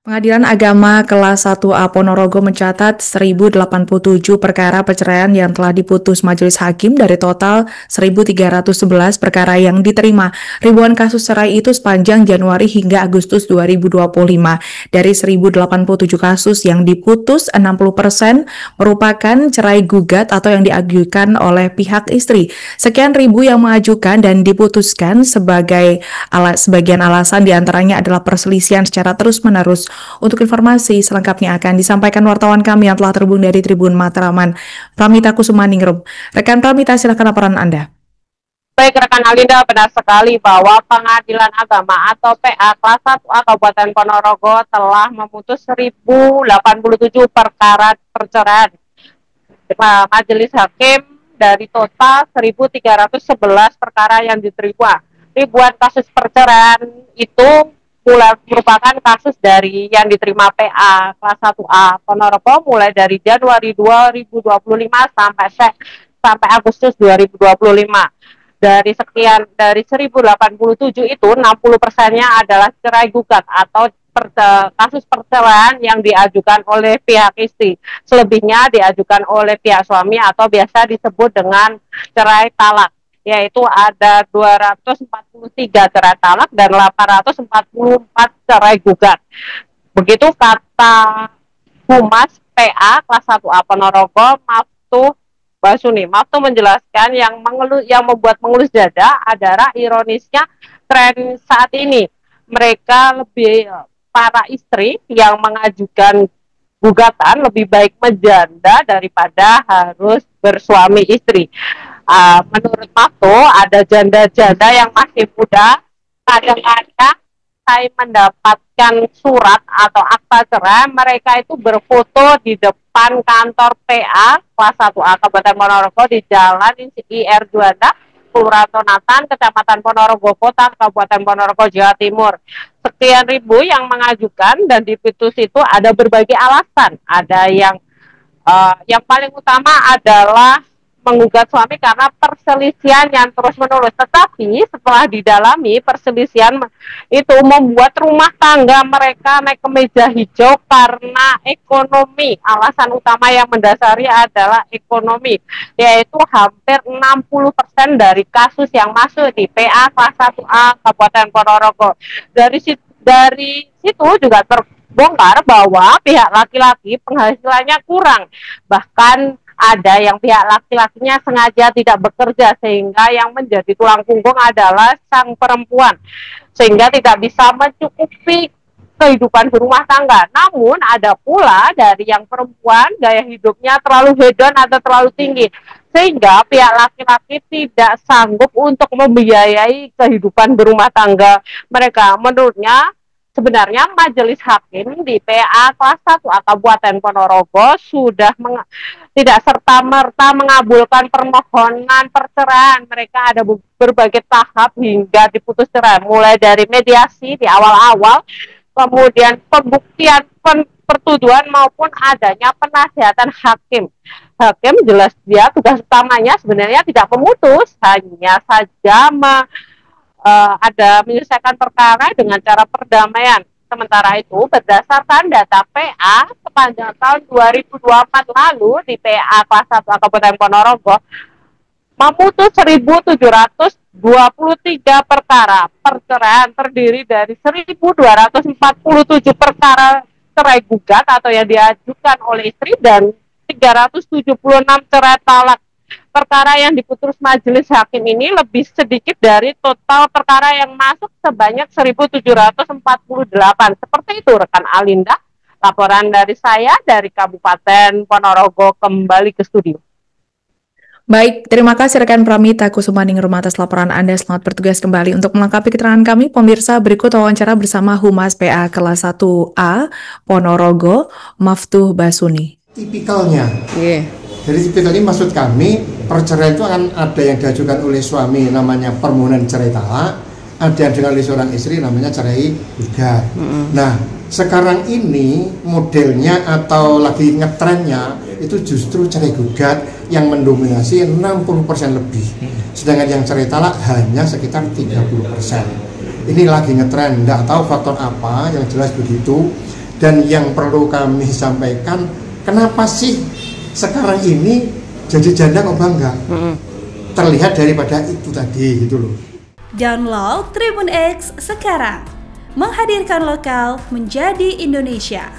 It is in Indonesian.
Pengadilan Agama Kelas 1A Ponorogo mencatat 1.087 perkara perceraian yang telah diputus majelis hakim dari total 1.311 perkara yang diterima. Ribuan kasus cerai itu sepanjang Januari hingga Agustus 2025. Dari 1.087 kasus yang diputus, 60% merupakan cerai gugat atau yang diajukan oleh pihak istri. Sekian ribu yang mengajukan dan diputuskan sebagian alasan diantaranya adalah perselisihan secara terus-menerus. Untuk informasi selengkapnya akan disampaikan wartawan kami yang telah terhubung dari Tribun Matraman, Pramita Kusumaningrum. Rekan Pramita, silakan laporan Anda. Baik rekan Alinda, benar sekali bahwa Pengadilan Agama atau PA Kelas 1A Kabupaten Ponorogo telah memutus 1.087 perkara perceraian. Majelis hakim dari total 1.311 perkara yang diterima. Ribuan kasus perceraian itu merupakan kasus dari yang diterima PA Kelas 1A Ponorogo mulai dari Januari 2025 sampai Agustus 2025. Dari 1087 itu 60%-nya adalah cerai gugat atau kasus perceraian yang diajukan oleh pihak istri. Selebihnya diajukan oleh pihak suami atau biasa disebut dengan cerai talak, yaitu ada 243 cerai talak dan 844 cerai gugat. Begitu kata Humas PA Kelas 1A Ponorogo, Maftuh Basuni. Maftuh menjelaskan yang membuat mengelus dada adalah ironisnya tren saat ini. Mereka para istri yang mengajukan gugatan lebih baik menjanda daripada harus bersuami istri. Menurut Maftuh, ada janda-janda yang masih muda, kadang-kadang saya mendapatkan surat atau akta cerai, mereka itu berfoto di depan kantor PA Kelas 1A Kabupaten Ponorogo di Jalan IR Juanda, Kelurahan Tonatan, Kecamatan Ponorogo Kota, Kabupaten Ponorogo, Jawa Timur. Sekian ribu yang mengajukan dan diputus itu ada berbagai alasan. Ada yang paling utama adalah menggugat suami karena perselisihan yang terus-menerus. Tetapi setelah didalami, perselisihan itu membuat rumah tangga mereka naik ke meja hijau karena ekonomi. Alasan utama yang mendasari adalah ekonomi, yaitu hampir 60% dari kasus yang masuk di PA Kelas 1A Kabupaten Ponorogo. Dari situ juga terbongkar bahwa pihak laki-laki penghasilannya kurang. Bahkan ada yang pihak laki-lakinya sengaja tidak bekerja sehingga yang menjadi tulang punggung adalah sang perempuan, sehingga tidak bisa mencukupi kehidupan berumah tangga. Namun ada pula dari yang perempuan gaya hidupnya terlalu hedon atau terlalu tinggi sehingga pihak laki-laki tidak sanggup untuk membiayai kehidupan berumah tangga mereka. Menurutnya, sebenarnya majelis hakim di PA Kelas 1A Kabupaten Ponorogo sudah tidak serta-merta mengabulkan permohonan perceraian. Mereka ada berbagai tahap hingga diputus cerai, mulai dari mediasi di awal-awal, kemudian pembuktian pertuduhan maupun adanya penasihatan hakim. Hakim jelas dia tugas utamanya sebenarnya tidak memutus, hanya saja ada menyelesaikan perkara dengan cara perdamaian. Sementara itu, berdasarkan data PA sepanjang tahun 2024 lalu di PA Kelas 1A Kabupaten Ponorogo memutus 1.723 perkara perceraian, terdiri dari 1.247 perkara cerai gugat atau yang diajukan oleh istri dan 376 cerai talak. Perkara yang diputus majelis hakim ini lebih sedikit dari total perkara yang masuk sebanyak 1.748. Seperti itu rekan Alinda, laporan dari saya dari Kabupaten Ponorogo kembali ke studio. Baik, terima kasih rekan Pramita Kusumaningrum atas laporan Anda. Selamat bertugas kembali. Untuk melengkapi keterangan kami, pemirsa, berikut wawancara bersama Humas PA Kelas 1A Ponorogo, Maftuh Basuni. Tipikalnya, Dari tipikal ini maksud kami, perceraian itu akan ada yang diajukan oleh suami namanya permohonan cerai talak, ada yang diajukan oleh seorang istri namanya cerai gugat. Nah, sekarang ini modelnya atau lagi ngetrennya itu justru cerai gugat yang mendominasi 60% lebih. Sedangkan yang cerai talak hanya sekitar 30%. Ini lagi ngetren, tidak tahu faktor apa, yang jelas begitu. Dan yang perlu kami sampaikan, kenapa sih sekarang ini jadi janda kok bangga? Terlihat daripada itu tadi gitu loh. Download Tribun X sekarang, menghadirkan lokal menjadi Indonesia.